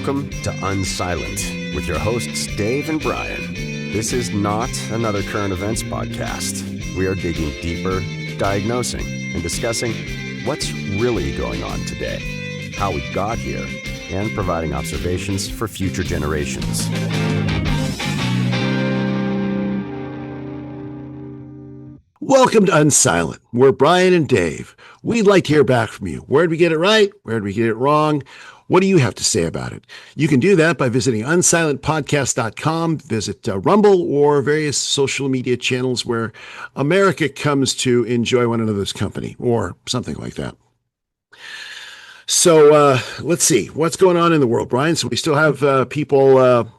Welcome to Unsilent with your hosts Dave and Brian. This is not another current events podcast. We are digging deeper, diagnosing, and discussing what's really going on today, how we got here, and providing observations for future generations. Welcome to Unsilent. We're Brian and Dave. We'd like to hear back from you. Where did we get it right? Where did we get it wrong? What do you have to say about it? You can do that by visiting unsilentpodcast.com, visit Rumble, or various social media channels where America comes to enjoy one another's company, or something like that. So let's see. What's going on in the world, Brian? So we still have people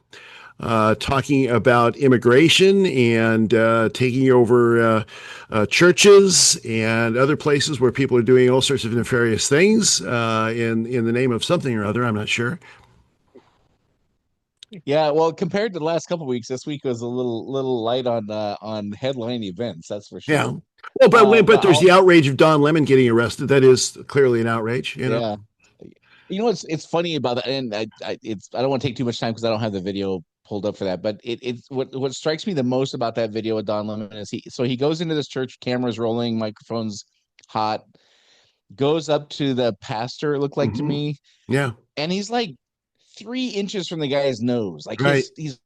talking about immigration and taking over churches and other places where people are doing all sorts of nefarious things in the name of something or other. I'm not sure. Yeah, well, compared to the last couple of weeks, this week was a little light on headline events. That's for sure. Yeah. Well, but there's the outrage of Don Lemon getting arrested. That is clearly an outrage. You know? Yeah. You know what's funny about that, and I don't want to take too much time because I don't have the video pulled up for that. But it's what strikes me the most about that video with Don Lemon is he goes into this church, cameras rolling, microphones hot, goes up to the pastor, it looked like to me. Yeah. And he's like 3 inches from the guy's nose. Like right. he's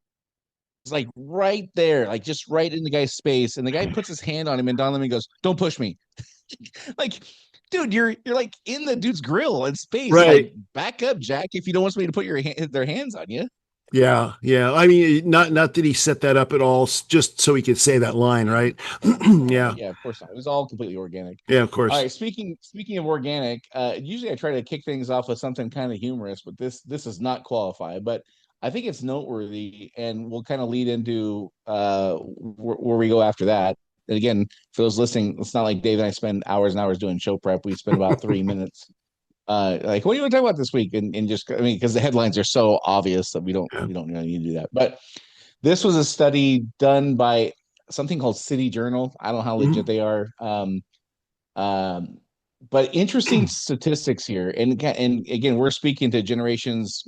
like right there, like just right in the guy's space. And the guy puts his hand on him, and Don Lemon goes, "Don't push me." Like, dude, you're like in the dude's grill and space. Right. Like, back up, Jack, if you don't want me to put their hands on you. Yeah. I mean, not that he set that up at all, just so he could say that line, right? Yeah. Yeah, of course not. It was all completely organic. Yeah, of course. All right. Speaking of organic, usually I try to kick things off with something kind of humorous, but this does not qualify. But I think it's noteworthy, and we'll kind of lead into where we go after that. And again, for those listening, it's not like Dave and I spend hours and hours doing show prep. We spend about 3 minutes. Like, what do you want to talk about this week? And just, I mean, because the headlines are so obvious that we don't really need to do that. But this was a study done by something called City Journal. I don't know how legit they are. But interesting statistics here. And again, we're speaking to generations,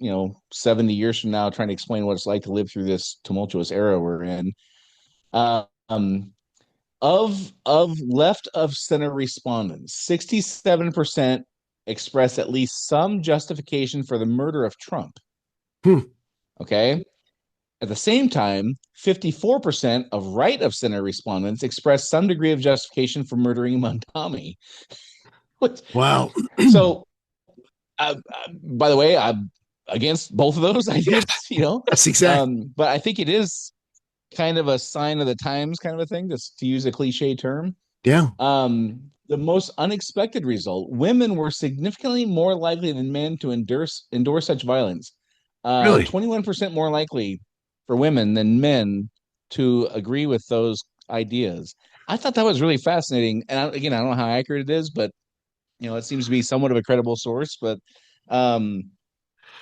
70 years from now, trying to explain what it's like to live through this tumultuous era we're in. Of left of center respondents, 67% express at least some justification for the murder of Trump. Okay. At the same time, 54% of right of center respondents express some degree of justification for murdering Mondami. Wow. So, by the way, I'm against both of those ideas, That's exactly. But I think it is kind of a sign of the times kind of a thing, to use a cliche term. Yeah. The most unexpected result: women were significantly more likely than men to endorse such violence. Really? 21% more likely for women than men to agree with those ideas. I thought that was really fascinating. And again, I don't know how accurate it is, but it seems to be somewhat of a credible source. But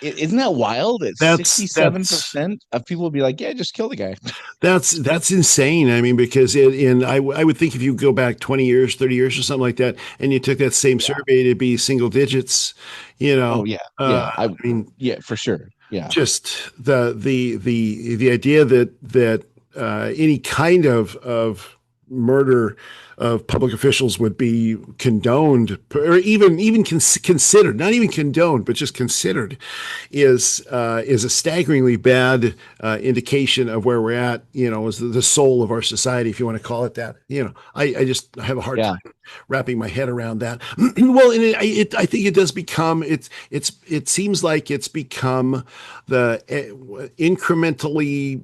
isn't that wild? It's 67% of people would be like, "Yeah, just kill the guy." That's insane. I mean, because I would think if you go back 20 years, 30 years or something like that, and you took that same survey, it'd be single digits, Oh yeah. I mean, yeah, for sure. Yeah. Just the idea that any kind of murder of public officials would be condoned, or even considered, not even condoned, but just considered, is a staggeringly bad indication of where we're at, as the soul of our society, if you want to call it that. I just have a hard time wrapping my head around that. Well, and I think it does become, it seems like it's become the incrementally,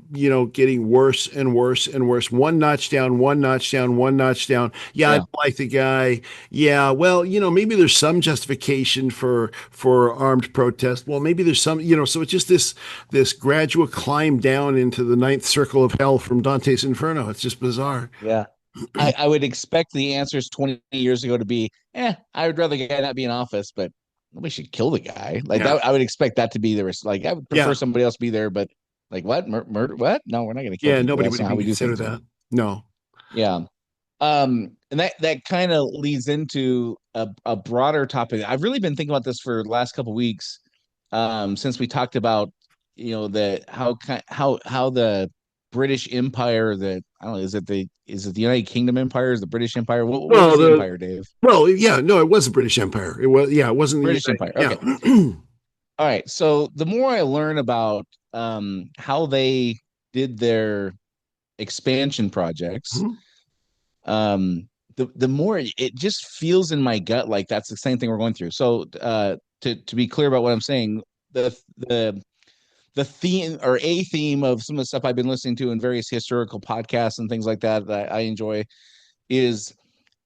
getting worse and worse and worse. One notch down, one notch down, one notch down. Yeah, I don't like the guy. Yeah, well, maybe there's some justification for armed protest. Well, maybe there's some, so it's just this gradual climb down into the ninth circle of hell from Dante's Inferno. It's just bizarre. Yeah. I would expect the answers 20 years ago to be, I would rather the guy not be in office, but we should kill the guy. Like that, I would expect that to be the risk. Like, I would prefer somebody else be there, but like, what? Murder? What? No, we're not going to kill people. Nobody would even consider that. No. Yeah. And that kind of leads into a broader topic. I've really been thinking about this for the last couple of weeks. since we talked about, how the British Empire, that I don't know, is it the United Kingdom Empire, is the British Empire? What Well, was the empire, Dave? yeah, no, it was the British Empire. It was, yeah, it wasn't the British Empire. yeah. Okay. All right. So the more I learn about how they did their expansion projects, Mhm. the more it just feels in my gut like that's the same thing we're going through. So to be clear about what I'm saying, the theme, or a theme, of some of the stuff I've been listening to in various historical podcasts and things like that I enjoy is,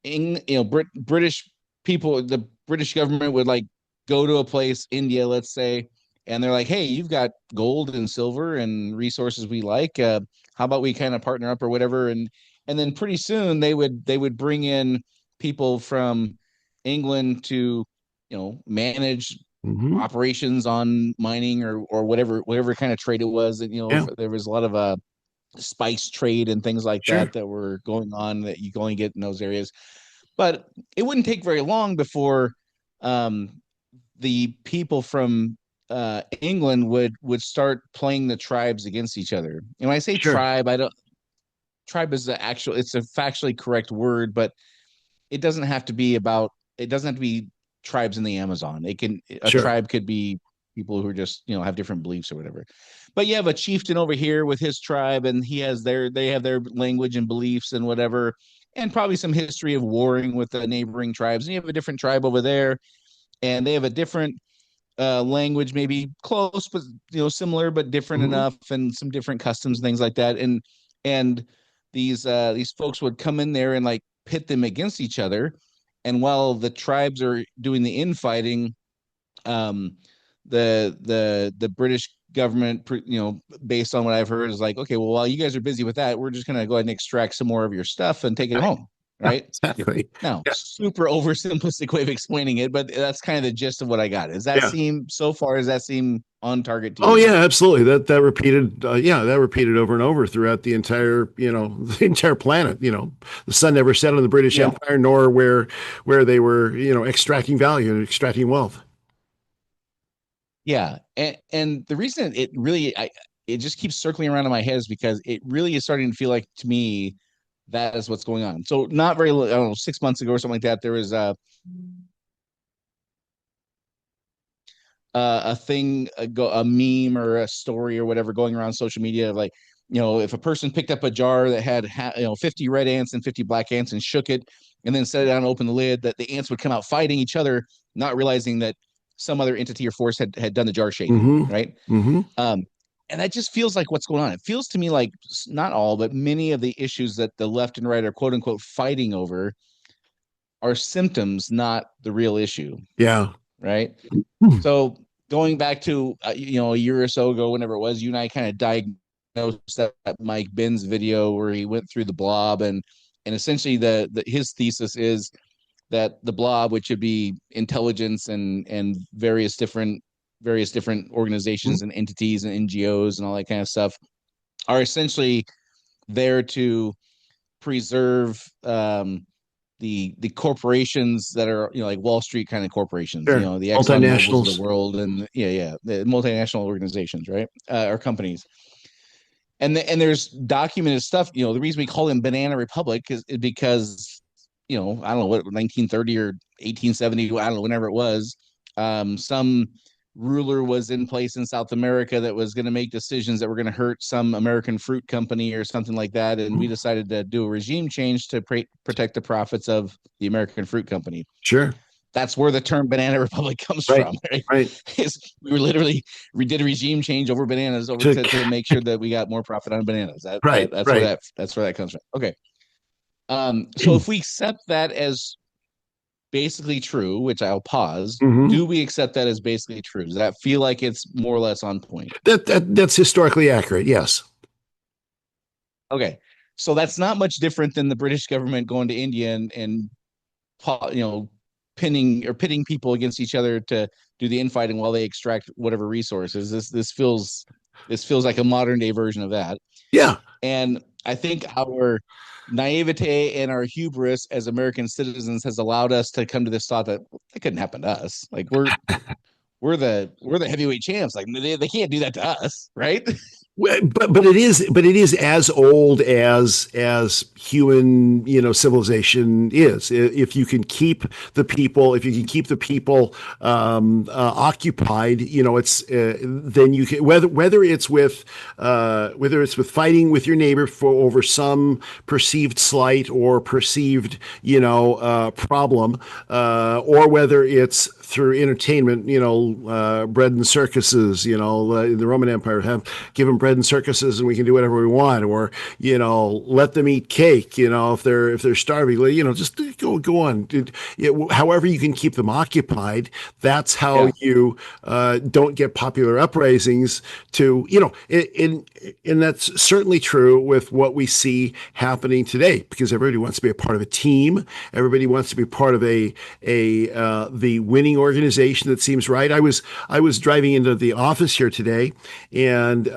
British people, the British government would like go to a place, India, let's say, and they're like, hey, you've got gold and silver and resources we like. How about we kind of partner up or whatever? And then pretty soon they would bring in people from England to, manage Mhm. operations on mining or whatever kind of trade it was. And Yeah, there was a lot of spice trade and things like sure, that were going on that you can only get in those areas. But it wouldn't take very long before um, the people from England would start playing the tribes against each other. And when I say sure, tribe, I don't tribe is it's a factually correct word, but it doesn't have to be about it doesn't have to be tribes in the Amazon. A sure. tribe could be people who are just, have different beliefs or whatever. But you have a chieftain over here with his tribe, and they have their language and beliefs and whatever, and probably some history of warring with the neighboring tribes. And you have a different tribe over there, and they have a different language, maybe close, but similar but different Mhm. enough, and some different customs and things like that. And these folks would come in there and like pit them against each other. And while the tribes are doing the infighting, um, the British government, based on what I've heard, is like, okay, well, while you guys are busy with that, we're just gonna go ahead and extract some more of your stuff and take it Right. home, Yeah, right? exactly. Now, Yeah, super oversimplistic way of explaining it, but that's kind of the gist of what I got. yeah. Does that seem on target to Oh you? yeah, absolutely. That repeated, yeah, that repeated over and over throughout the entire, the entire planet. The sun never set on the British Yeah. Empire, nor where they were, extracting value and extracting wealth. Yeah. And the reason it just keeps circling around in my head is because it really is starting to feel like to me that is what's going on. So not very, I don't know, 6 months ago or something like that, there was a thing, a meme or a story or whatever going around social media of like, if a person picked up a jar that had 50 red ants and 50 black ants and shook it and then set it down and opened the lid, that the ants would come out fighting each other, not realizing that some other entity or force had done the jar shaking, Mm-hmm. right? Mm-hmm. Um, and that just feels like what's going on. It feels to me like not all, but many of the issues that the left and right are quote unquote fighting over are symptoms, not the real issue, Yeah. right? Hmm. So going back to a year or so ago, whenever it was, you and I kind of diagnosed that Mike Ben's video where he went through the blob, and essentially his thesis is that the blob, which would be intelligence and various different organizations and entities and NGOs and all that kind of stuff, are essentially there to preserve the corporations that are like Wall Street kind of corporations, Sure. the Exxon Mobil's of the Multinationals. world, and the multinational organizations, right, or companies. And there's documented stuff. The reason we call them Banana Republic is because I don't know what 1930 or 1870, I don't know, whenever it was, some ruler was in place in South America that was going to make decisions that were going to hurt some American fruit company or something like that, and we decided to do a regime change to protect the profits of the American fruit company. Sure. That's where the term Banana Republic comes Right. from, right? Right. We did a regime change over bananas over To, to make sure that we got more profit on bananas. right. Right. That's where that comes from. Okay. So if we accept that as basically true, which I'll pause, Hmm. do we accept that as basically true? Does that feel like it's more or less on point? That's historically accurate. Yes. Okay. So that's not much different than the British government going to India and you know, pitting people against each other to do the infighting while they extract whatever resources. This feels like a modern day version of that. Yeah. And I think our naivete and our hubris as American citizens has allowed us to come to this thought that it couldn't happen to us. Like we're we're the heavyweight champs. Like they can't do that to us, right? But it is as old as human, civilization is. If you can keep the people occupied, it's then you can, whether it's with fighting with your neighbor for over some perceived slight or perceived problem, or whether it's through entertainment, bread and circuses, the Roman Empire have given bread and circuses and we can do whatever we want, or let them eat cake, if they're starving, just go on. However you can keep them occupied, that's how you don't get popular uprisings to, and that's certainly true with what we see happening today, because everybody wants to be a part of a team, everybody wants to be part of the winning organization that seems right. I was driving into the office here today, and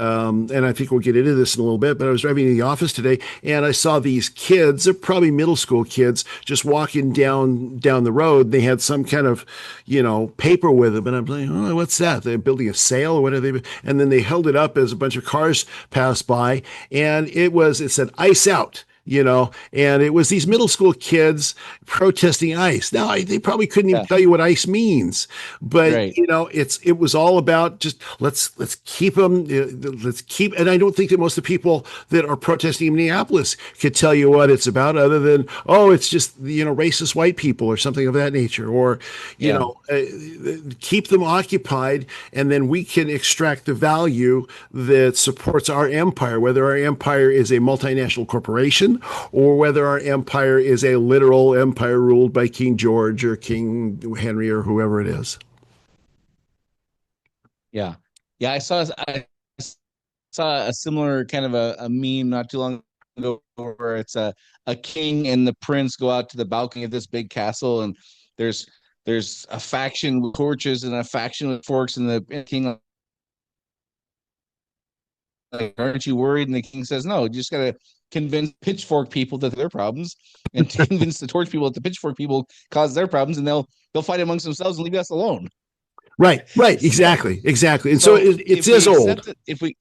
I think we'll get into this in a little bit, but I was driving to the office today and I saw these kids, they're probably middle school kids, just walking down the road. They had some kind of, paper with them. And I'm like, oh, what's that? They're building a sail or whatever. And then they held it up as a bunch of cars passed by, and it said ice out. And it was these middle school kids protesting ICE. Now, they probably couldn't even tell you what ICE means, but Right. it was all about just let's keep them, and I don't think that most of the people that are protesting in Minneapolis could tell you what it's about, other than, oh, it's just racist white people or something of that nature, or keep them occupied, and then we can extract the value that supports our empire, whether our empire is a multinational corporation or whether our empire is a literal empire ruled by King George or King Henry or whoever it is. Yeah. Yeah. I saw a similar kind of a meme not too long ago where it's a king and the prince go out to the balcony of this big castle, and there's a faction with torches and a faction with forks, and the king, like, aren't you worried? And the king says, no, you just gotta convince pitchfork people that they're problems, and convince the torch people that the pitchfork people cause their problems, and they'll fight amongst themselves and leave us alone. Right, exactly. And so it's as old. So if we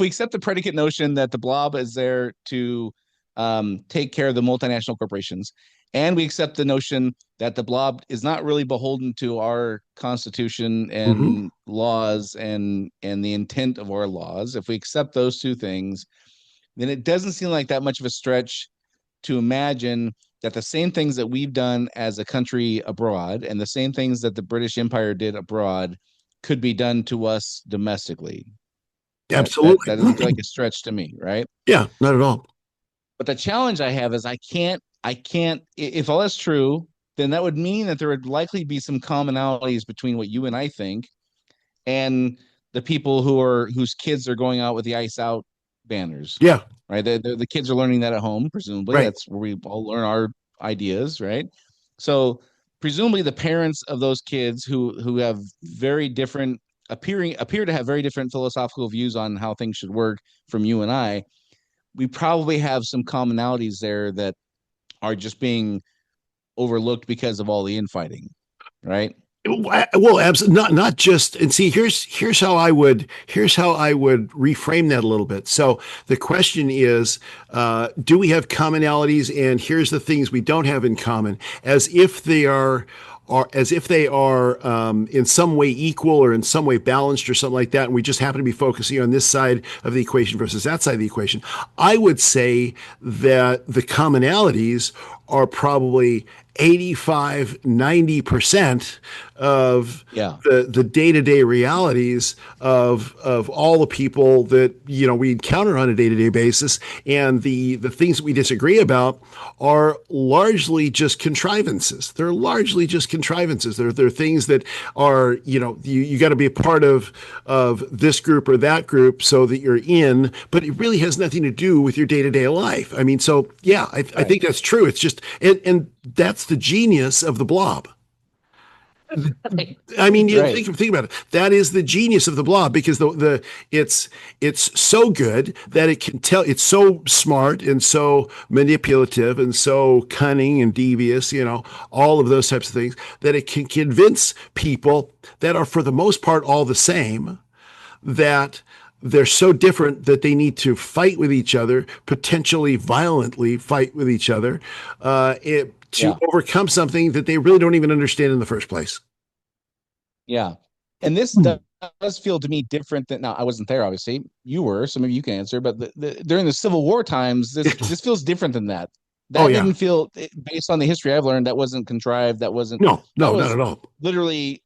accept the predicate notion that the blob is there to take care of the multinational corporations, and we accept the notion that the blob is not really beholden to our constitution and laws and the intent of our laws, if we accept those two things, then it doesn't seem like that much of a stretch to imagine that the same things that we've done as a country abroad and the same things that the British Empire did abroad could be done to us domestically. Absolutely. That doesn't feel like a stretch to me, right? Yeah, not at all. But the challenge I have is I can't, if all that's true, then that would mean that there would likely be some commonalities between what you and I think and the people whose kids are going out with the ice out banners. Yeah. Right. The kids are learning that at home, presumably. Right. That's where we all learn our ideas, right? So presumably the parents of those kids who have very different appear to have very different philosophical views on how things should work from you and I, we probably have some commonalities there that are just being overlooked because of all the infighting, right? Well, absolutely not just. And see, here's how I would reframe that a little bit. So the question is, do we have commonalities? And here's the things we don't have in common, as if they are in some way equal or in some way balanced or something like that, and we just happen to be focusing on this side of the equation versus that side of the equation. I would say that the commonalities are probably 85, 90% of the day-to-day realities of all the people that we encounter on a day-to-day basis, and the things that we disagree about are largely just contrivances. They're largely just contrivances. They're things that are you got to be a part of this group or that group so that you're in, but it really has nothing to do with your day-to-day life. I mean, so yeah, I think that's true. It's just and that's the genius of the blob. I mean, you Right. think about it. That is the genius of the blob, because it's so good that it can tell. It's so smart and so manipulative and so cunning and devious. All of those types of things, that it can convince people that are for the most part all the same, that they're so different that they need to fight with each other, potentially violently fight with each other, to Yeah. overcome something that they really don't even understand in the first place. Yeah. And this does feel to me different than, now I wasn't there, obviously. You were, so maybe you can answer, but during the Civil War times, this feels different than that. Oh That yeah, didn't feel, based on the history I've learned, that wasn't contrived. no, That no, not was at all. literally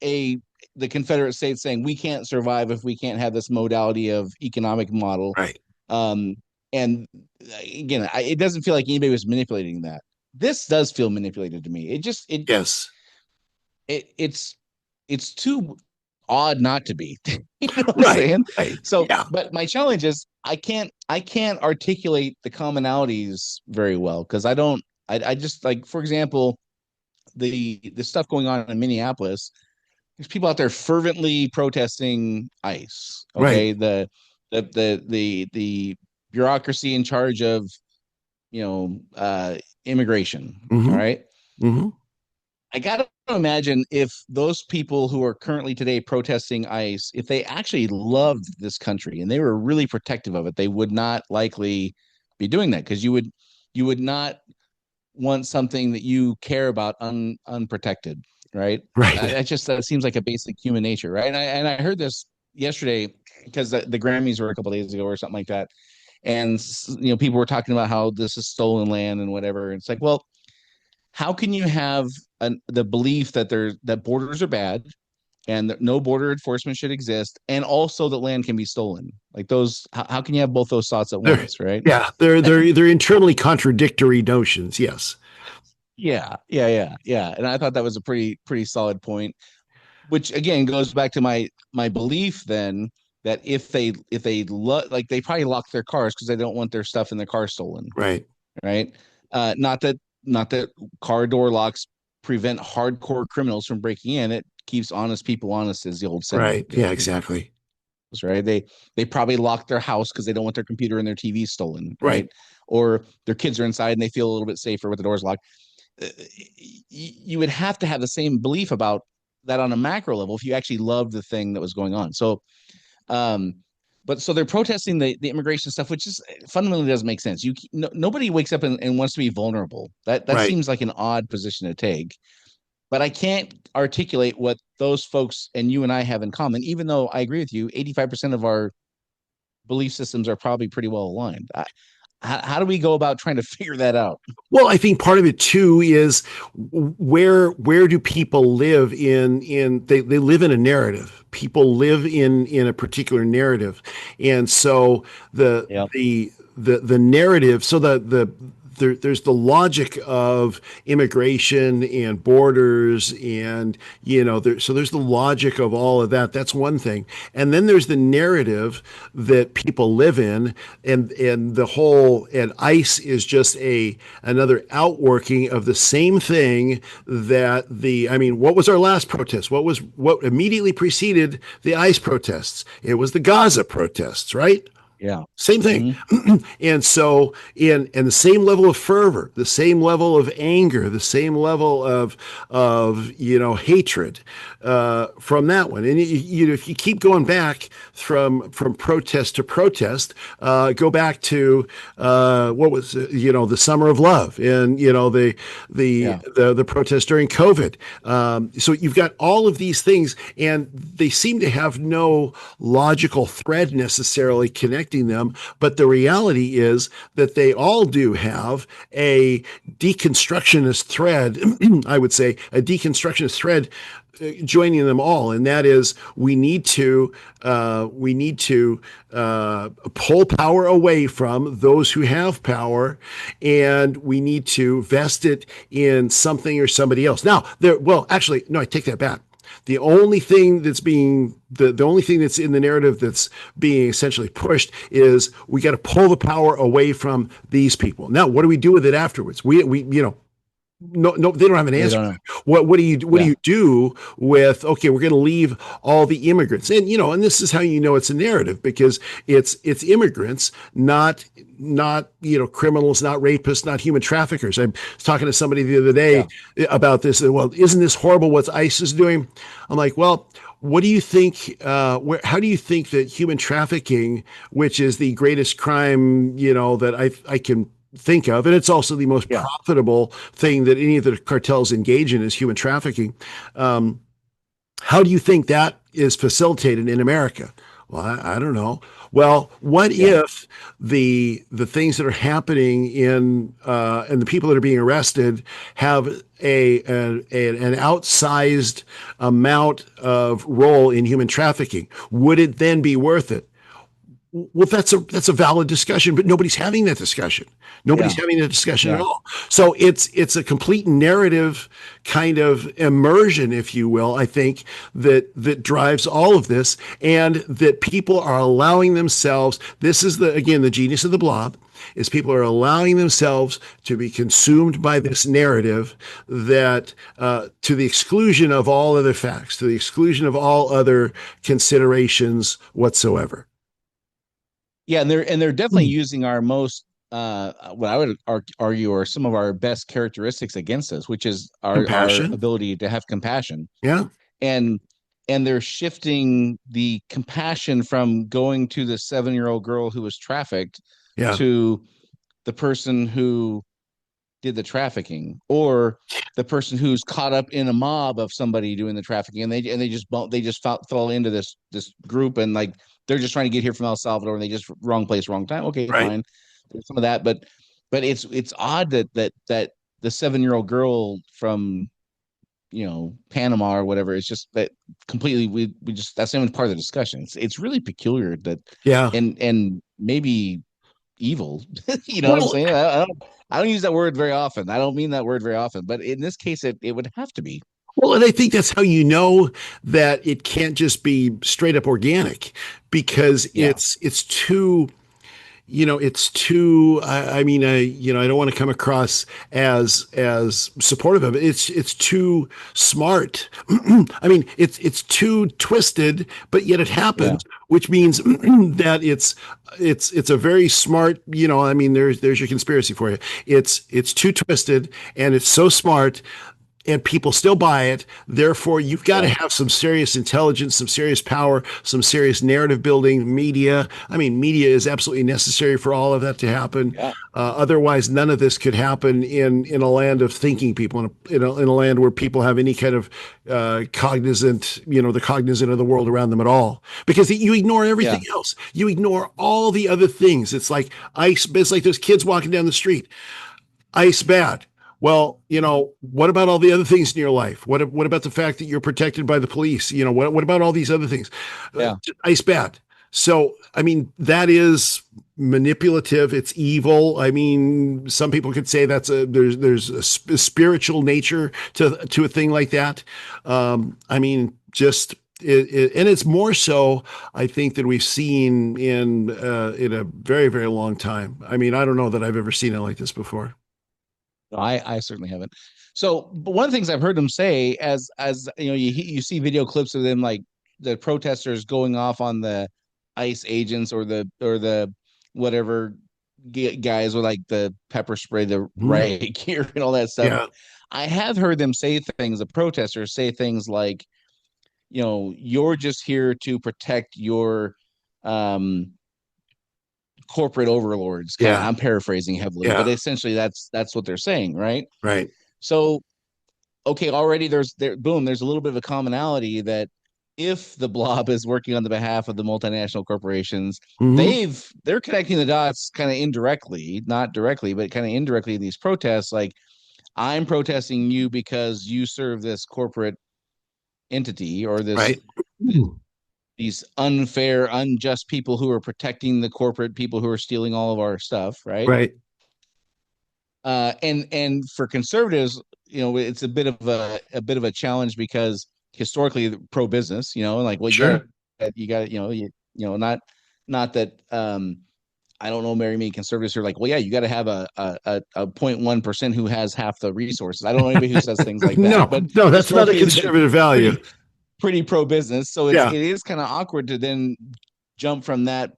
the Confederate States saying we can't survive if we can't have this modality of economic model. Right. Um, and again, it doesn't feel like anybody was manipulating that. This does feel manipulated to me. Yes. It's too odd not to be. You know what I'm Right. saying? Right. So, Yeah. but my challenge is I can't articulate the commonalities very well, because I just, like, for example, the stuff going on in Minneapolis. There's people out there fervently protesting ICE. Right. Okay, the bureaucracy in charge of, immigration. All Mm-hmm. right. Mm-hmm. I got to imagine if those people who are currently today protesting ICE, if they actually loved this country and they were really protective of it, they would not likely be doing that, because you would not want something that you care about unprotected, right? Right. That seems like a basic human nature, right? And I heard this yesterday, because the Grammys were a couple days ago or something like that, and people were talking about how this is stolen land and whatever. It's like, well, how can you have the belief that borders are bad and that no border enforcement should exist, and also that land can be stolen? Like, those, how can you have both those thoughts at They're once, right? yeah, they're internally contradictory notions. Yes. Yeah, yeah, yeah, yeah. And I thought that was a pretty solid point, which again goes back to my belief then, that like, they probably lock their cars because they don't want their stuff in their car stolen, Right. right? Not that car door locks prevent hardcore criminals from breaking in. It keeps honest people honest, as the old saying Right. Yeah, exactly. goes, right? They probably lock their house because they don't want their computer and their TV stolen, Right. right? Or their kids are inside and they feel a little bit safer with the doors locked. You would have to have the same belief about that on a macro level if you actually loved the thing that was going on. So, um, but so they're protesting the immigration stuff, which is fundamentally doesn't make sense. Nobody wakes up and wants to be vulnerable. That Right. seems like an odd position to take. But I can't articulate what those folks and you and I have in common, even though I agree with you. 85% of our belief systems are probably pretty well aligned. How do we go about trying to figure that out? Well, I think part of it too is where do people live in they live in a narrative. People live in a particular narrative. And so the Yeah. the narrative, so there's the logic of immigration and borders, and so there's the logic of all of that. That's one thing. And then there's the narrative that people live in, and the whole, and ICE is just another outworking of the same thing. What was our last protest? What immediately preceded the ICE protests? It was the Gaza protests, right? Yeah. Same thing. Hmm. And so, and the same level of fervor, the same level of anger, the same level of hatred from that one. And if you keep going back from protest to protest, go back to what was the Summer of Love, and Yeah. the protest during COVID. So you've got all of these things, and they seem to have no logical thread necessarily connecting them, but the reality is that they all do have a deconstructionist thread. I would say a deconstructionist thread joining them all, and that is we need to pull power away from those who have power, and we need to vest it in something or somebody else. Now, actually, no, I take that back. The only thing that's in the narrative that's being essentially pushed is we got to pull the power away from these people. Now, what do we do with it afterwards? We no, they don't have an They answer don't for know. that. What do Yeah. you do with, okay, we're going to leave all the immigrants, and and this is how you know it's a narrative, because it's immigrants, not criminals, not rapists, not human traffickers. I was talking to somebody the other day Yeah. about this. Well, isn't this horrible what ICE is doing? I'm like, well, what do you think? How do you think that human trafficking, which is the greatest crime, that I can think of, and it's also the most Yeah. profitable thing that any of the cartels engage in, is human trafficking. Um, how do you think that is facilitated in America? Well, I don't know. Well, what Yeah. if the things that are happening and the people that are being arrested have an outsized amount of role in human trafficking? Would it then be worth it? Well, that's a valid discussion, but nobody's having that discussion. Nobody's Yeah. having that discussion at Yeah. all. So it's a complete narrative kind of immersion, if you will, I think, that drives all of this, and that people are allowing themselves. This is the genius of the blob, is people are allowing themselves to be consumed by this narrative, that to the exclusion of all other facts, to the exclusion of all other considerations whatsoever. Yeah, and they're definitely using our most what I would argue are some of our best characteristics against us, which is our Compassion. ability to have compassion. Yeah. And they're shifting the compassion from going to the 7-year-old girl who was trafficked Yeah. to the person who did the trafficking, or the person who's caught up in a mob of somebody doing the trafficking, and they just fall into this group, and like they're just trying to get here from El Salvador, and they just wrong place, wrong time. Okay, Right. fine. There's some of that, but it's odd that the 7-year-old girl from Panama or whatever, it's just that completely we just that's not even part of the discussion. It's really peculiar that, Yeah. and maybe evil. You know what I'm Well, saying? I don't use that word very often. I don't mean that word very often, but in this case, it would have to be. and I think that's how you know that it can't just be straight up organic, because Yeah, it's too. I mean, I don't want to come across as supportive of it. It's too smart. I mean, it's too twisted, but yet it yeah, happens, which means that it's a very smart. I mean, there's your conspiracy for you. It's too twisted, and it's so smart, and people still buy it. Therefore, you've got to yeah, have some serious intelligence, some serious power, some serious narrative building media. I mean, media is absolutely necessary for all of that to happen. yeah, Otherwise, none of this could happen in a land of thinking people, in a land where people have any kind of cognizant, the cognizant of the world around them at all. Because you ignore yeah, everything else. You ignore all the other things. It's like ice. It's like those kids walking down the street. ICE bad. Well, what about all the other things in your life? What about the fact that you're protected by the police? What about all these other things? yeah, ICE bad. So, I mean, that is manipulative. It's evil. I mean, some people could say there's a spiritual nature to a thing like that. I mean, just and it's more so, I think, than we've seen in a very, very long time. I mean, I don't know that I've ever seen it like this before. No, I certainly haven't. So, but one of the things I've heard them say, as you see video clips of them, like the protesters going off on the ICE agents, or the whatever guys with like the pepper spray, the Mhm. riot gear, and all that stuff. Yeah. I have heard them say things. The protesters say things like, you're just here to protect your um corporate overlords. Kind of, Yeah. I'm paraphrasing heavily, but Yeah. essentially that's what they're saying, right? Right. So, okay, already there's a little bit of a commonality that if the blob is working on the behalf of the multinational corporations, Hmm. they're connecting the dots kind of indirectly, not directly, but kind of indirectly in these protests. Like, I'm protesting you because you serve this corporate entity, or Right. these unfair, unjust people who are protecting the corporate people who are stealing all of our stuff, right? Right. And for conservatives, it's a bit of a challenge, because historically pro business, like, well, Sure. you got, not that I don't know, many conservatives who are like, well, yeah, you got to have a 0.1% who has half the resources. I don't know anybody who says things like that, No, but no, that's not a historically, they've been conservative value. pretty pro business. So it Yeah, is kind of awkward to then jump from that,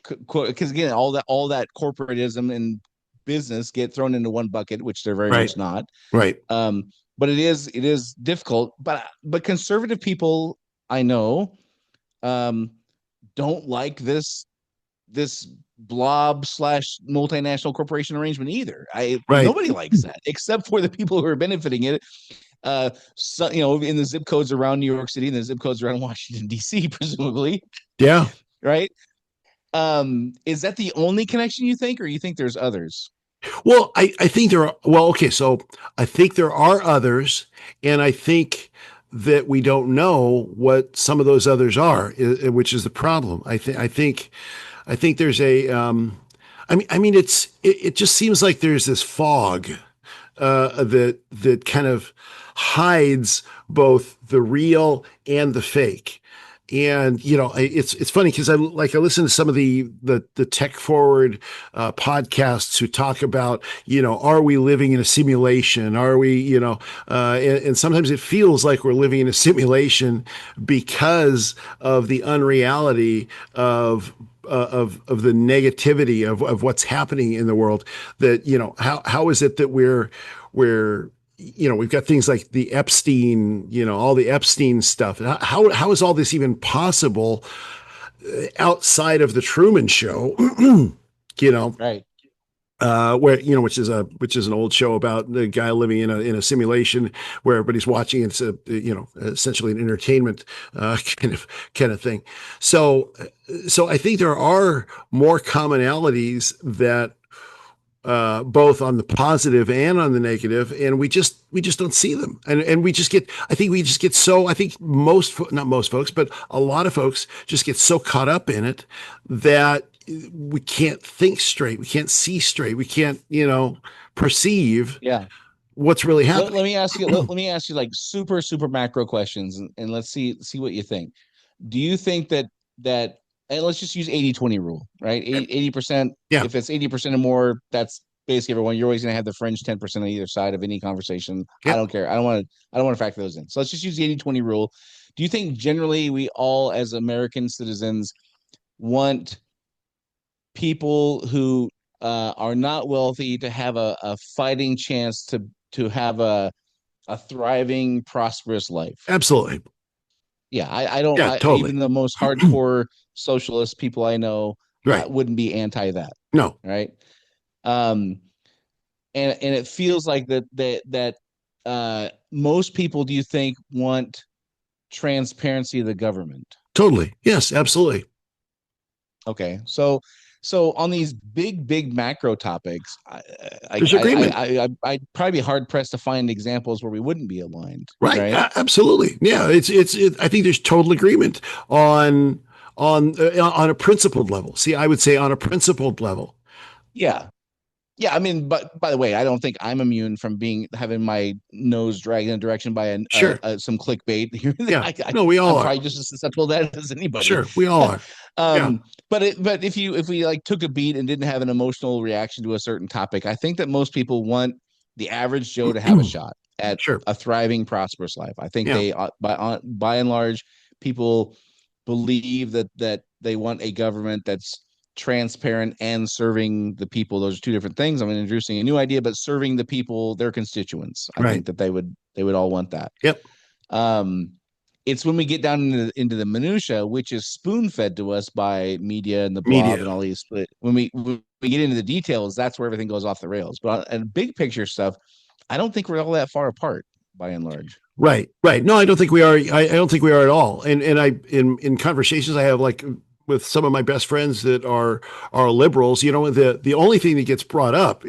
because again, all that corporatism and business get thrown into one bucket, which they're very right, much not. right, But it is difficult. But conservative people I know um, don't like this blob slash multinational corporation arrangement either. right. Nobody likes that except for the people who are benefiting it. So, in the zip codes around New York City and the zip codes around Washington D.C., presumably, Yeah. right? Is that the only connection you think, or you think there's others? Well, I think there are, well, okay, so I think there are others, and I think that we don't know what some of those others are, which is the problem. I think there's I mean, it just seems like there's this fog that kind of hides both the real and the fake. And it's funny because I listen to some of the tech forward podcasts who talk about, are we living in a simulation? Are we, and sometimes it feels like we're living in a simulation because of the unreality of the negativity of what's happening in the world. That, how is it that we're we've got things like the Epstein, all the Epstein stuff. How is all this even possible outside of the Truman Show? you know, Right. where which is an old show about the guy living in a simulation where everybody's watching. It's essentially an entertainment kind of thing. So I think there are more commonalities that both on the positive and on the negative, and we just don't see them, and we just get so, I think not most folks, but a lot of folks just get so caught up in it that we can't think straight, we can't see straight, we can't perceive Yeah. what's really Let, happening. let me ask you. Let me ask you like super super macro questions, and let's see what you think. Do you think that and let's just use 80-20 rule, right? 80%. Yeah, If it's 80% or more, that's basically everyone. You're always going to have the fringe 10% on either side of any conversation. I yeah, don't care. I don't want to factor those in. So let's just use the 80-20 rule. Do you think generally we all as American citizens want people who are not wealthy to have a fighting chance to have a thriving, prosperous life? absolutely. Yeah, I don't. Yeah, totally. Even the most hardcore socialist people I know Right. wouldn't be anti that, No, right? Um, and it feels like that most people, do you think, want transparency of the government? totally. Yes, absolutely. Okay, so on these big macro topics, There's agreement. I'd probably be hard pressed to find examples where we wouldn't be aligned, Right. right? Absolutely. Yeah. I think there's total agreement on on a principled level. See, I would say on a principled level. Yeah, yeah. I mean, but by the way, I don't think I'm immune from having my nose dragged in a direction by Sure. some clickbait. Yeah. No, we all I'm are. probably just as susceptible to that as anybody. Sure. We all are. Yeah. But if we like took a beat and didn't have an emotional reaction to a certain topic, I think that most people want the average Joe to have a shot at Sure. a thriving, prosperous life. I think Yeah. they, by and large, people believe that they want a government that's transparent and serving the people. Those are two different things. I'm introducing a new idea, but serving the people, their constituents. I Right. think that they would all want that. Yep. Um, it's when we get down into the minutia, which is spoon fed to us by media and the blob Media. and all these. But when we get into the details, that's where everything goes off the rails. But on big picture stuff, I don't think we're all that far apart by and large. Right. Right. No, I don't think we are. I don't think we are at all. And in conversations I have, like with some of my best friends that are liberals, the only thing that gets brought up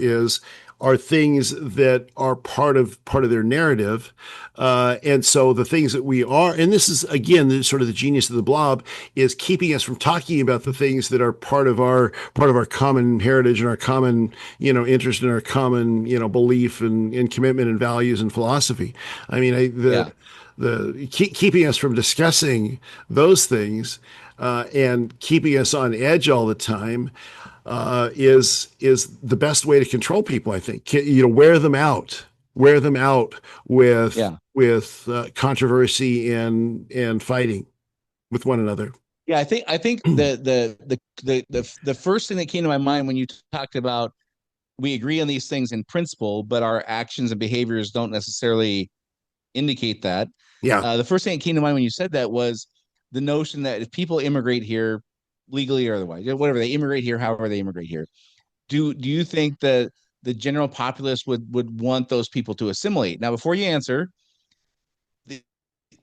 are things that are part of their narrative. And so the things that we are, and this is again sort of the genius of the blob, is keeping us from talking about the things that are part of our common heritage and our common interest in our common belief and commitment and values and philosophy. I mean, Yeah. keeping us from discussing those things, and keeping us on edge all the time, is the best way to control people. I think, wear them out with Yeah. controversy and fighting with one another. Yeah, I think the first thing that came to my mind when you talked about we agree on these things in principle, but our actions and behaviors don't necessarily indicate that. Yeah. The first thing that came to mind when you said that was the notion that if people immigrate here legally or otherwise, whatever they immigrate here, however they immigrate here, do you think that the general populace would want those people to assimilate? Now, before you answer,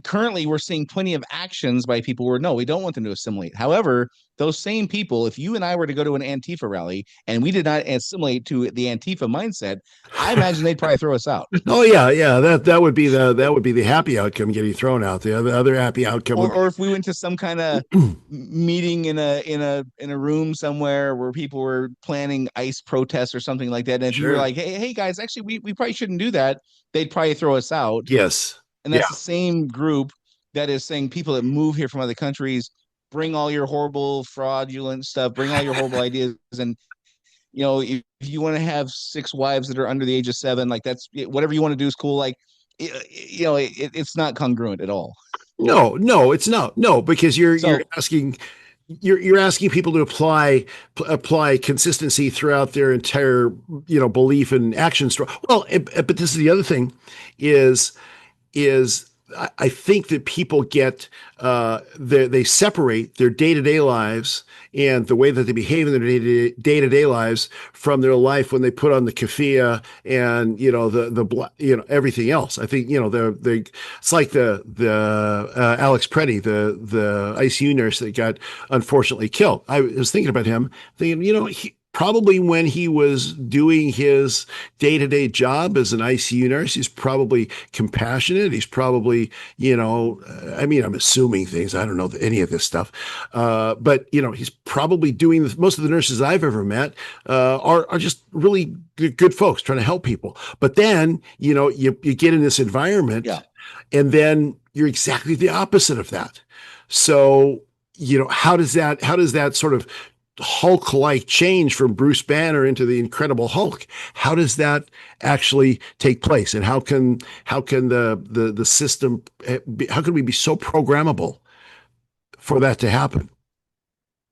currently we're seeing plenty of actions by people where no, we don't want them to assimilate. However, those same people, if you and I were to go to an Antifa rally and we did not assimilate to the Antifa mindset, I imagine they'd probably throw us out. Oh yeah, yeah. That would be the happy outcome, getting thrown out. The other happy outcome would Or if we went to some kind of meeting in a room somewhere where people were planning ICE protests or something like that, and if you were sure. like, hey guys, actually we probably shouldn't do that, they'd probably throw us out. Yes. And Yeah. that's the same group that is saying people that move here from other countries, bring all your horrible fraudulent stuff, bring all your horrible ideas, and if you want to have 6 wives that are under the age of 7, like that's whatever you want to do is cool. Like it's not congruent at all. No, no, it's not. No, because you're So asking you're asking people to apply consistency throughout their entire belief and action story. Well, but this is the other thing, is I think that people they separate their day-to-day lives and the way that they behave in their day-to-day lives from their life when they put on the keffiyeh and everything else. I think it's like the Alex Preddy, the ICU nurse that got unfortunately killed. I was thinking about him, thinking, probably when he was doing his day-to-day job as an ICU nurse, he's probably compassionate. He's probably, I'm assuming things. I don't know any of this stuff. But he's probably doing most of the nurses I've ever met are just really good folks trying to help people. But then, you get in this environment, yeah. and then you're exactly the opposite of that. So, how does that sort of Hulk-like change from Bruce Banner into the Incredible Hulk? How does that actually take place? And how can the system how can we be so programmable for that to happen?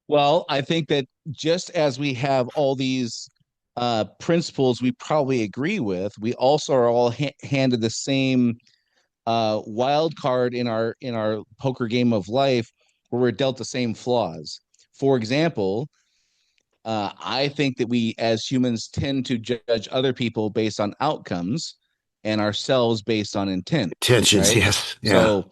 Well, I think that just as we have all these principles we probably agree with, we also are all handed the same wild card in our poker game of life, where we're dealt the same flaws. For example, I think that we as humans tend to judge other people based on outcomes and ourselves based on intent, Tensions, right? yes. Yeah. So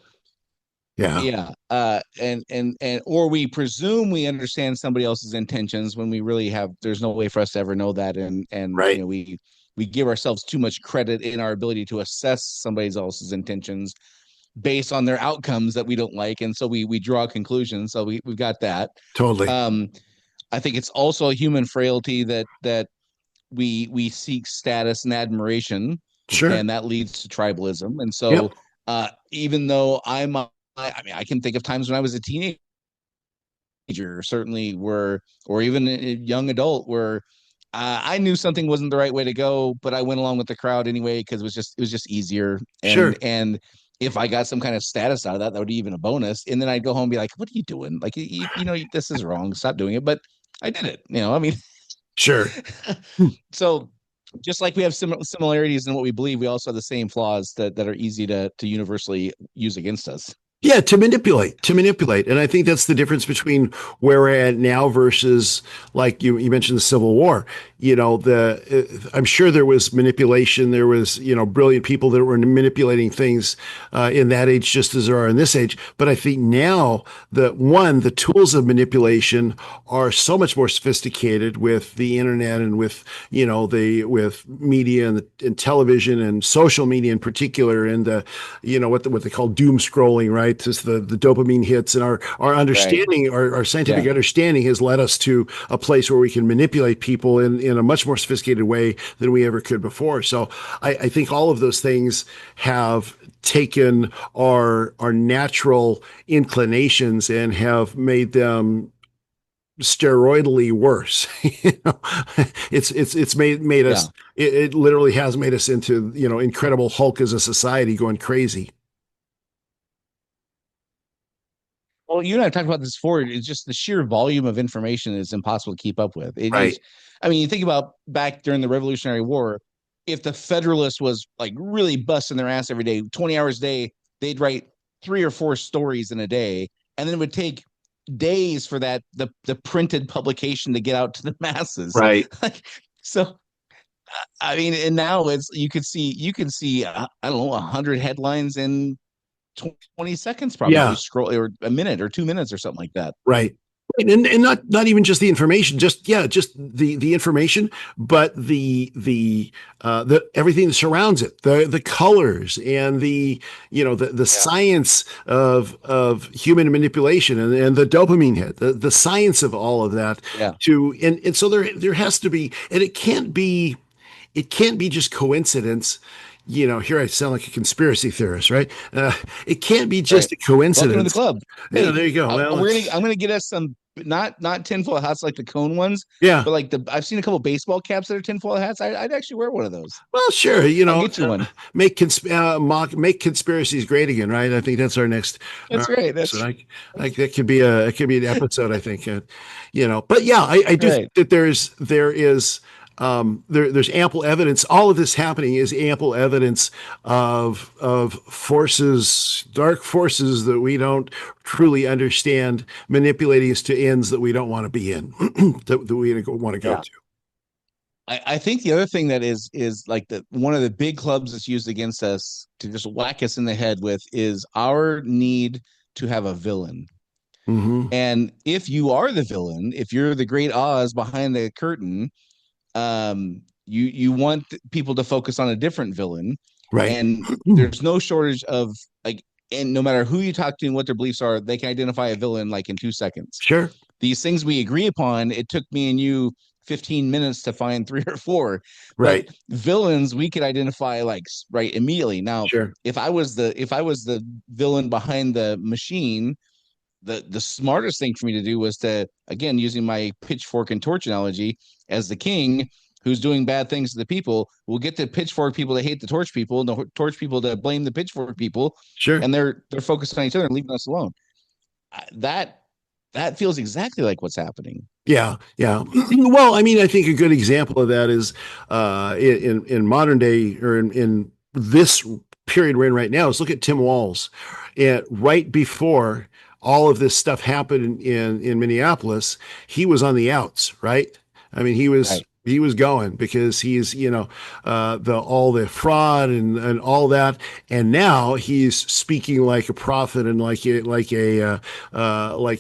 Yeah. yeah, and or we presume we understand somebody else's intentions when we really have. There's no way for us to ever know that, and Right. we give ourselves too much credit in our ability to assess somebody else's intentions based on their outcomes that we don't like, and so we draw conclusions. So we've got that. Totally. Um, I think it's also a human frailty that we seek status and admiration, Sure. and that leads to tribalism. And Yep. so, even though I mean, I can think of times when I was a teenager, certainly, or even a young adult, where I knew something wasn't the right way to go, but I went along with the crowd anyway because it was just easier. Sure. And if I got some kind of status out of that, that would be even a bonus. And then I'd go home and be like, "What are you doing? Like, this is wrong. Stop doing it." But I did it. I mean, Sure. so just like we have similarities in what we believe, we also have the same flaws that are easy to universally use against us. Yeah, to manipulate. And I think that's the difference between where we're at now versus, like you mentioned, the Civil War. I'm sure there was manipulation. There was, brilliant people that were manipulating things in that age just as there are in this age. But I think now the tools of manipulation are so much more sophisticated with the internet and with, with media and television and social media in particular, and what they call doom scrolling, right? right? Just the dopamine hits, and our Right. understanding, our scientific Yeah. understanding has led us to a place where we can manipulate people in a much more sophisticated way than we ever could before. So I think all of those things have taken our natural inclinations and have made them steroidally worse. It's made Yeah. us. It literally has made us into Incredible Hulk as a society going crazy. Well, you and I talked about this before. It's just the sheer volume of information is impossible to keep up with. Right. I mean, you think about back during the Revolutionary War, if the Federalist was like really busting their ass every day, 20 hours a day, they'd write 3 or 4 stories in a day. And then it would take days for the printed publication to get out to the masses. Right. Like, so I mean, and now it's you can see I don't know 100 headlines in 20 seconds probably if you Yeah. scroll, or a minute or 2 minutes or something like that. Right. Right. And not even just the information, just the information, but the everything that surrounds it, the colors and the Yeah. science of human manipulation and the dopamine hit, the science of all of that Yeah. and so there has to be, and it can't be just coincidence. Here I sound like a conspiracy theorist, right? It can't be Right. just a Welcome to the coincidence. club. Yeah, Hey, there you go. Well, I'm gonna get us some not tinfoil hats like the cone ones, yeah. but like I've seen a couple baseball caps that are tinfoil hats. I'd actually wear one of those. Well, sure. I'll get you one. Make conspiracies great again, right? I think that's our next. That's right. So That's like that could be an episode. I think, But yeah, I do right. think that there's ample evidence. All of this happening is ample evidence of forces, dark forces that we don't truly understand, manipulating us to ends that we don't want to be in, that we want to go Yeah. to. I think the other thing that is like the one of the big clubs that's used against us to just whack us in the head with is our need to have a villain. Hmm. And if you are the villain, if you're the great Oz behind the curtain, you want people to focus on a different villain, Right. and there's no shortage of like, and no matter who you talk to and what their beliefs are, they can identify a villain like in 2 seconds. Sure. These things we agree upon, it took me and you 15 minutes to find 3 or 4, but Right. villains we could identify like right immediately. Now Sure. if I was the villain behind the machine, the smartest thing for me to do was to, again, using my pitchfork and torch analogy, as the king who's doing bad things to the people, will get the pitchfork people to hate the torch people and the torch people to blame the pitchfork people, Sure. and they're focused on each other and leaving us alone. That feels exactly like what's happening. Yeah. Yeah. Well, I mean, I think a good example of that is in modern day, or in this period we're in right now, is look at Tim Walz. Right before all of this stuff happened in Minneapolis, he was on the outs, right? I mean, Right. he was going because he's, the all the fraud and all that, and now he's speaking like a prophet and like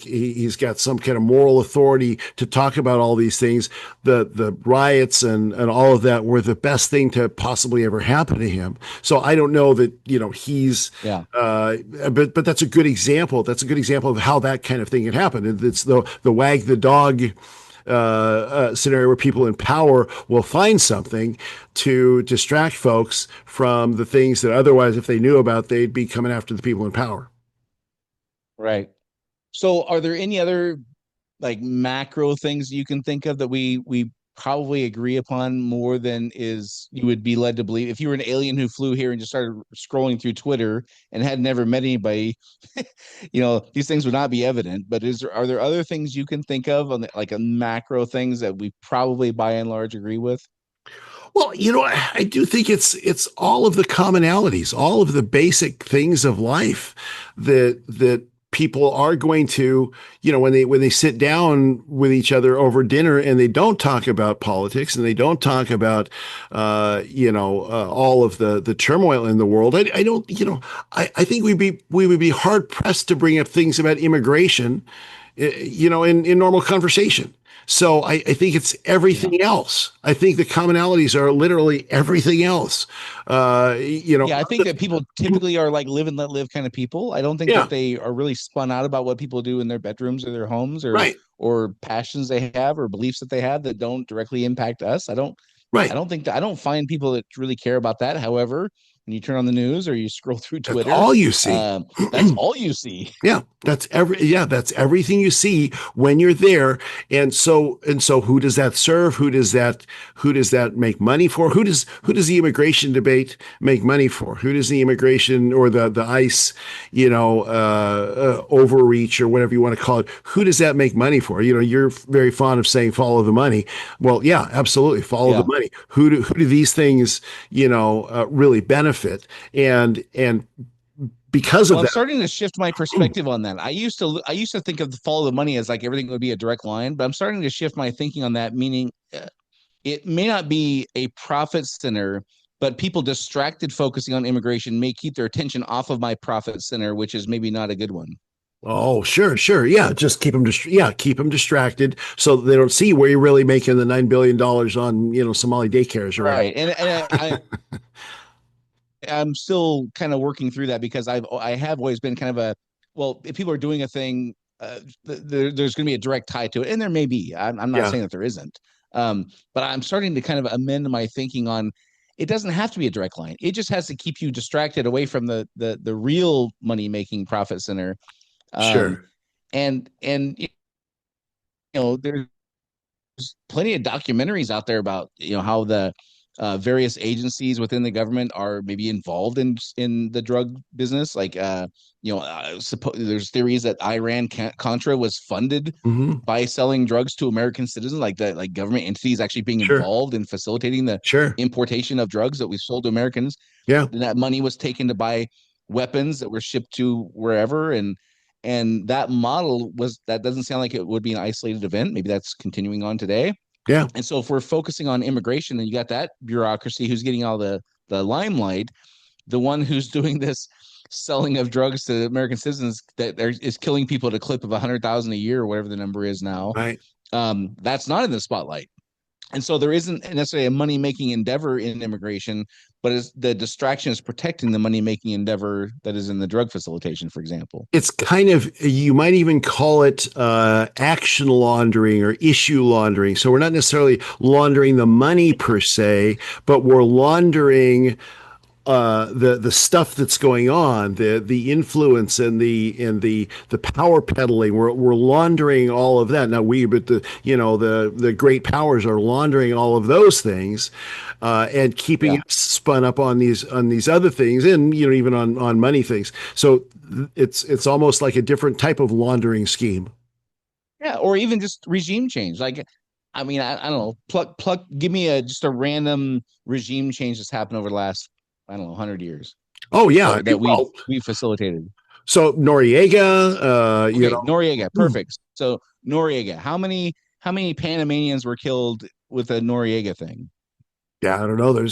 he's got some kind of moral authority to talk about all these things. The riots and all of that were the best thing to possibly ever happen to him. So I don't know that he's Yeah. but that's a good example. That's a good example of how that kind of thing can happen. It's the wag the dog scenario where people in power will find something to distract folks from the things that otherwise, if they knew about, they'd be coming after the people in power. Right. So are there any other like macro things you can think of that we probably agree upon more than is you would be led to believe? If you were an alien who flew here and just started scrolling through Twitter and had never met anybody, these things would not be evident. But are there other things you can think of on like a macro things that we probably by and large agree with? Well, I do think it's all of the commonalities, all of the basic things of life that people are going to, when they sit down with each other over dinner and they don't talk about politics and they don't talk about, all of the turmoil in the world. I don't, I think we would be hard pressed to bring up things about immigration, in normal conversation. So I think it's Yeah. everything else. I think the commonalities are literally everything else. You know, Yeah, I think that people typically are like live and let live kind of people. I don't think yeah, that they are really spun out about what people do in their bedrooms or their homes right, or passions they have or beliefs that they have that don't directly impact us. I right. don't think that I don't find people that really care about that. However, when you turn on the news or you scroll through That's Twitter, all you see. that's all you see. That's everything you see when you're there. And so who does that serve? Who does that make money for? Who does the immigration debate make money for? Who does the immigration or the ICE, overreach or whatever you want to call it? Who does that make money for? You're very fond of saying follow the money. Well, yeah, absolutely, follow the Yeah. money. Who do these things, really benefit? And because Well, of I'm that, starting to shift my perspective on that. I used to think of the follow the money as like everything would be a direct line, but I'm starting to shift my thinking on that, meaning it may not be a profit center, but people distracted focusing on immigration may keep their attention off of my profit center, which is maybe not a good one. oh, sure, sure. Yeah, just keep them distracted so they don't see where you're really making the $9 billion on, Somali daycares or whatever. Right. I'm still kind of working through that because I have always been kind of a well, if people are doing a thing, there's going to be a direct tie to it, and there may be. I'm not Yeah, saying that there isn't, but I'm starting to kind of amend my thinking on. It doesn't have to be a direct line. It just has to keep you distracted away from the real money making profit center. Um, sure. and there's plenty of documentaries out there about how the various agencies within the government are maybe involved in the drug business. Like there's theories that Iran Contra was funded Hmm. by selling drugs to American citizens, like that, like government entities actually being Sure, involved in facilitating the sure. importation of drugs that we sold to Americans. Yeah, And that money was taken to buy weapons that were shipped to wherever, and that model was that doesn't sound like it would be an isolated event. Maybe that's continuing on today. yeah, And so if we're focusing on immigration and you got that bureaucracy who's getting all the limelight, the one who's doing this selling of drugs to American citizens that is killing people at a clip of 100,000 a year or whatever the number is now, right. that's not in the spotlight. And so there isn't necessarily a money making endeavor in immigration, but the distraction is protecting the money making endeavor that is in the drug facilitation, for example. It's kind of, you might even call it action laundering or issue laundering. So we're not necessarily laundering the money per se, but we're laundering the stuff that's going on, the influence and the power peddling. We're laundering all of that. Now but the great powers are laundering all of those things, and keeping Yeah. us spun up on these other things, and even on money things. So it's almost like a different type of laundering scheme. Yeah. Or even just regime change. Like, I mean, I don't know, give me just a random regime change that's happened over the last, I don't know, 100 years Oh yeah, I that mean, that we've well, we've facilitated. so Noriega, Okay, Noriega, hmm, perfect. So Noriega, how many Panamanians were killed with a Noriega thing? yeah, I don't know. There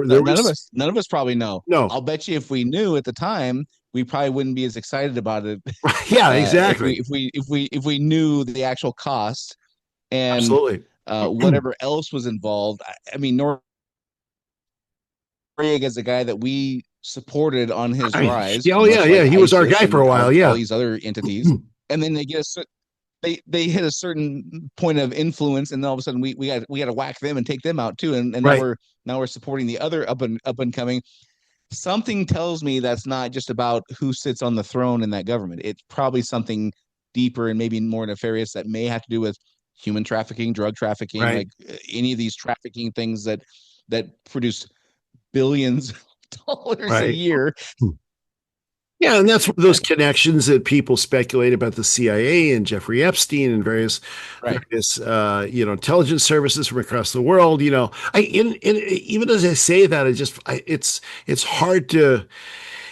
None of was us, none of us probably know. no. I'll bet you if we knew at the time, we probably wouldn't be as excited about it. Yeah, If we exactly. if we if we if we knew the actual cost and Absolutely. whatever else was involved. I mean, Noriega is a guy that we supported on his rise, Yeah, oh yeah, much yeah. like He was our ISIS guy for a and while. all Yeah. these other entities. And then they hit a certain point of influence, and then all of a sudden we got to whack them and take them out too. And now Right. we're supporting the other up and coming. Something tells me that's not just about who sits on the throne in that government. It's probably something deeper and maybe more nefarious that may have to do with human trafficking, drug trafficking, Right. like any of these trafficking things that produce billions of dollars a Right. year. Yeah, and that's one of those connections that people speculate about the CIA and Jeffrey Epstein and various Right. various intelligence services from across the world. Even as I say that, it's hard to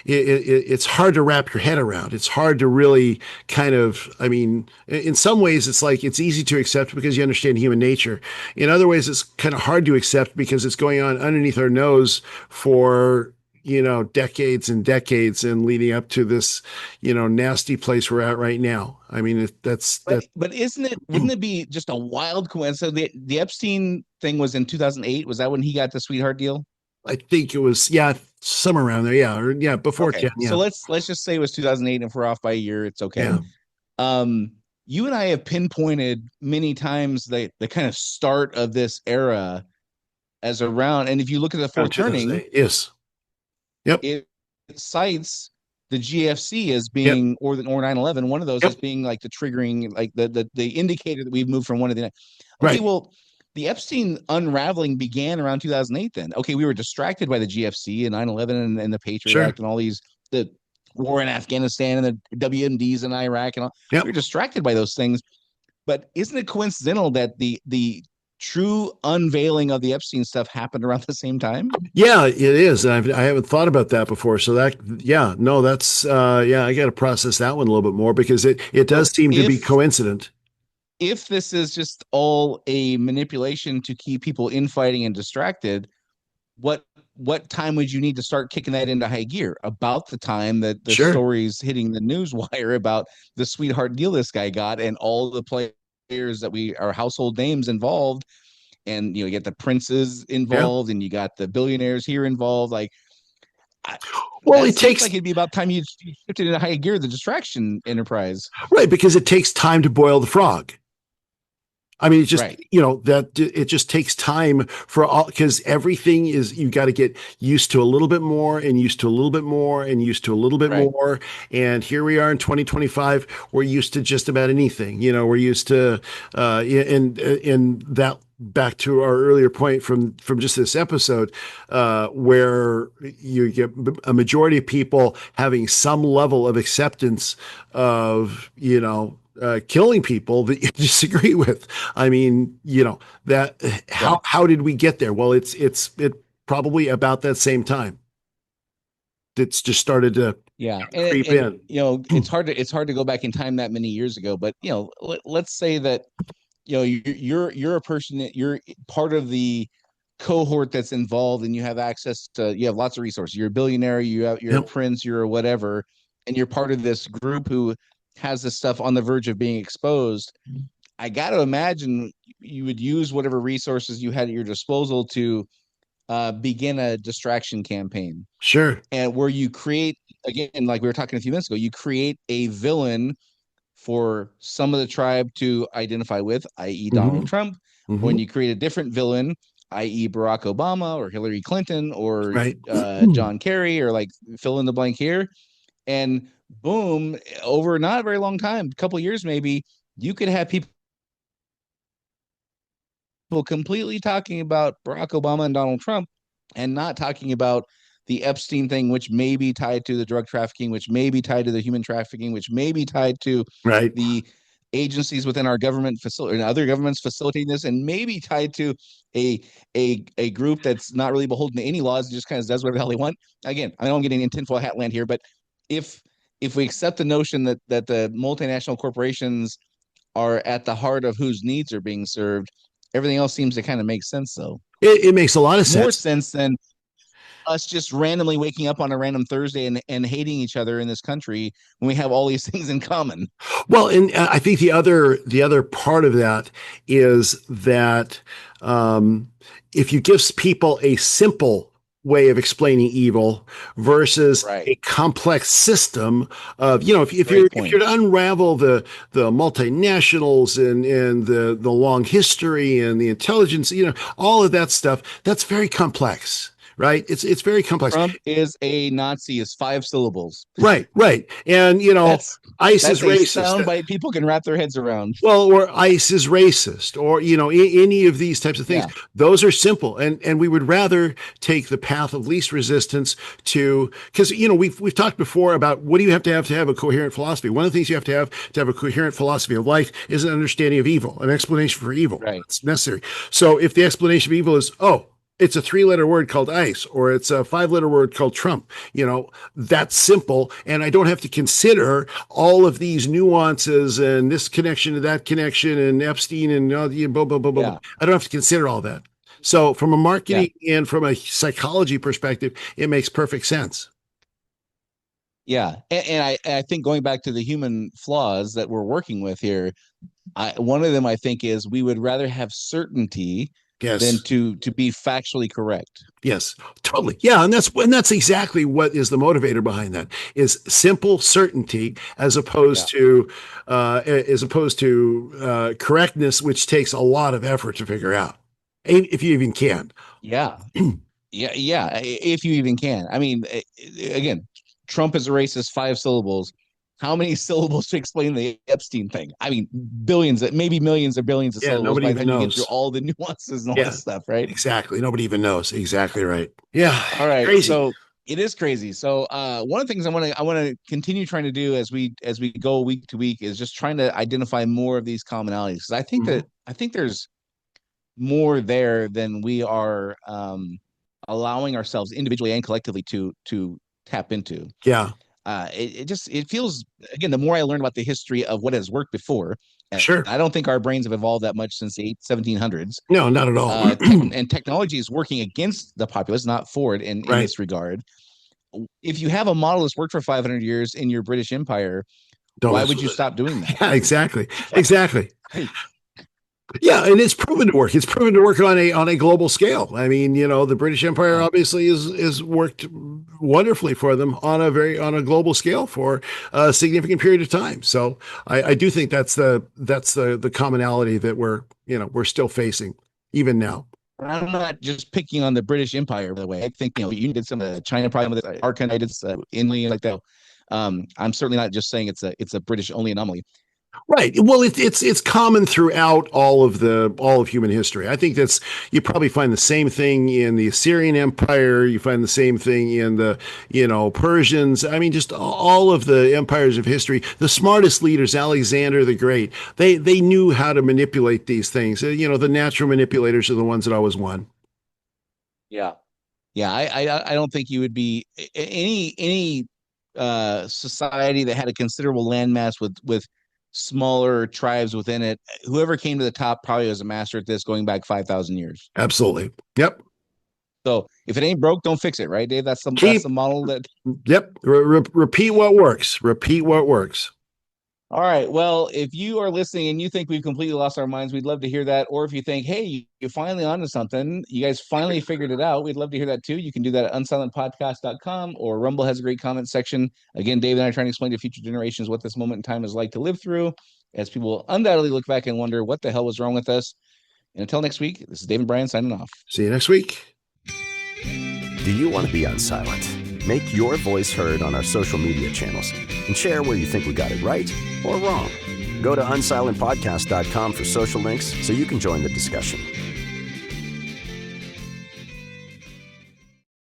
it's hard to wrap your head around. It's hard to really kind of, I mean, in some ways, it's like it's easy to accept because you understand human nature. In other ways, it's kind of hard to accept because it's going on underneath our nose for decades and decades and leading up to this, nasty place we're at right now. I mean, that's that. But wouldn't it be just a wild coincidence? So the Epstein thing was in 2008. Was that when he got the sweetheart deal? I think it was, yeah, somewhere around there. Yeah. Or yeah, before Okay. 10. So Yeah. let's just say it was 2008, and if we're off by a year, it's okay. Yeah. You and I have pinpointed many times the kind of start of this era as around, and if you look at the fourth turning, 2008. Yes. Yep. it cites the GFC as Yep. being, or 9/11, one of those as Yep. being like the triggering, like the indicator that we've moved from one to the next. Okay, Right. well, the Epstein unraveling began around 2008. Then, okay, we were distracted by the GFC and 9/11 and the Patriot Sure. Act and all the war in Afghanistan and the WMDs in Iraq and all. Yep. We were distracted by those things. But isn't it coincidental that the true unveiling of the Epstein stuff happened around the same time? Yeah, it is. And I haven't thought about that before. So yeah, no, that's, yeah, I got to process that one a little bit more because it does So seem to be coincident. if this is just all a manipulation to keep people infighting and distracted, what time would you need to start kicking that into high gear? About the time that the Sure. stories hitting the news wire about the sweetheart deal this guy got and all the players that we are household names involved, and you get the princes Yeah. involved and you got the billionaires here involved. Like, Well, that it seems takes, like it'd be about time you shifted into high gear, the distraction enterprise. right, because it takes time to boil the frog. I mean, it just, Right. that it just takes time for all, because everything is, you got to get used to a little bit more and used to a little bit more and used to a little bit Right. more. And here we are in 2025. We're used to just about anything, we're used to, and that back to our earlier point from just this episode, where you get a majority of people having some level of acceptance of, killing people that you disagree with. I mean, that Yeah. how did we get there? Well, it probably about that same time. It's just started to Yeah. creep in. It's hard to go back in time that many years ago, but let's say that you're a person that you're part of the cohort that's involved, and you have you have lots of resources. You're a billionaire, you're a Yep. prince, you're a whatever, and you're part of this group who has this stuff on the verge of being exposed. I got to imagine you would use whatever resources you had at your disposal to begin a distraction campaign, Sure. and where you create, again, like we were talking a few minutes ago, you create a villain for some of the tribe to identify with, i.e., Mm-hmm. Donald Trump. When Mm-hmm. you create a different villain, i.e., Barack Obama or Hillary Clinton or Right. John Kerry, or like fill in the blank here, and boom, over not a very long time, a couple years maybe, you could have people completely talking about Barack Obama and Donald Trump and not talking about the Epstein thing, which may be tied to the drug trafficking, which may be tied to the human trafficking, which may be tied to Right. the agencies within our government facility and other governments facilitating this, and maybe tied to a group that's not really beholden to any laws and just kind of does whatever the hell they want. Again, I know I'm getting in tinfoil hat land here, but if we accept the notion that the multinational corporations are at the heart of whose needs are being served, everything else seems to kind of make sense, though. It makes a lot of More sense. sense than us just randomly waking up on a random Thursday and hating each other in this country when we have all these things in common. Well, and I think the other part of that is that, if you give people a simple way of explaining evil versus Right. a complex system of, if Great you're point. to unravel the multinationals and the long history and the intelligence, all of that stuff, that's very complex. Right. It's very complex. Trump is a Nazi is 5 syllables. Right. And, That's ICE is a racist. soundbite people can wrap their heads around. Well, or ICE is racist, or any of these types of things. Yeah. Those are simple, and we would rather take the path of least resistance to, because we've talked before about what do you have to have a coherent philosophy. One of the things you have to have a coherent philosophy of life is an understanding of evil, an explanation for evil. Right. It's necessary. So if the explanation of evil is, it's a 3-letter word called ICE, or it's a 5-letter word called Trump. That's simple. And I don't have to consider all of these nuances and this connection to that connection and Epstein and blah, blah, blah, blah, Yeah. blah. I don't have to consider all that. So from a marketing and from a psychology perspective, it makes perfect sense. Yeah, and I think going back to the human flaws that we're working with here, one of them I think is we would rather have certainty than Yes. to be factually correct. Yes, totally. Yeah, and that's exactly what is the motivator behind that is simple certainty Yeah. as opposed to correctness, which takes a lot of effort to figure out, if you even can. Yeah. Yeah. If you even can. I mean, again, Trump is a racist, 5 syllables. How many syllables to explain the Epstein thing? I mean, billions, maybe millions or billions of Yeah, syllables nobody by the even time you get through knows. all the nuances and all Yeah, this stuff, right? exactly. Nobody even knows. Exactly right. Yeah, All right. crazy. So it is crazy. So one of the things I want to continue trying to do as we go week to week is just trying to identify more of these commonalities. Because Mhm. I think there's more there than we are allowing ourselves individually and collectively to tap into. Yeah, It feels, again, the more I learn about the history of what has worked before, and sure. I don't think our brains have evolved that much since the 1700s. No, not at all. And technology is working against the populace, not for it in Right. this regard. If you have a model that's worked for 500 years in your British Empire, Don't why mess would with you it. stop doing that? Yeah, exactly. Exactly. Yeah, and it's proven to work. It's proven to work on a global scale. I mean, the British Empire Yeah. obviously is worked wonderfully for them on a global scale for a significant period of time. So I do think that's the commonality that we're still facing even now. I'm not just picking on the British Empire, by the way. I think you did some of the China problem with Archonitis, Inley, like that. I'm certainly not just saying it's a British only anomaly. Right. Well, it's common throughout all of human history. I think that's you probably find the same thing in the Assyrian Empire. You find the same thing in the Persians. I mean, just all of the empires of history. The smartest leaders, Alexander the Great, they knew how to manipulate these things. The natural manipulators are the ones that always won. Yeah. Yeah, I don't think you would be any society that had a considerable landmass with smaller tribes within it. Whoever came to the top probably was a master at this going back 5,000 years. Absolutely. Yep. So if it ain't broke, don't fix it, right, Dave? That's the Keep. model that. Yep. Repeat what works. Repeat what works. All right. Well, if you are listening and you think we've completely lost our minds, we'd love to hear that. Or if you think, hey, you're finally onto something, you guys finally figured it out, we'd love to hear that too. You can do that at unsilentpodcast.com, or Rumble has a great comment section. Again, Dave and I are trying to explain to future generations what this moment in time is like to live through, as people undoubtedly look back and wonder what the hell was wrong with us. And until next week, this is Dave and Brian signing off. See you next week. Do you want to be unsilent? Make your voice heard on our social media channels and share where you think we got it right or wrong. Go to unsilentpodcast.com for social links so you can join the discussion.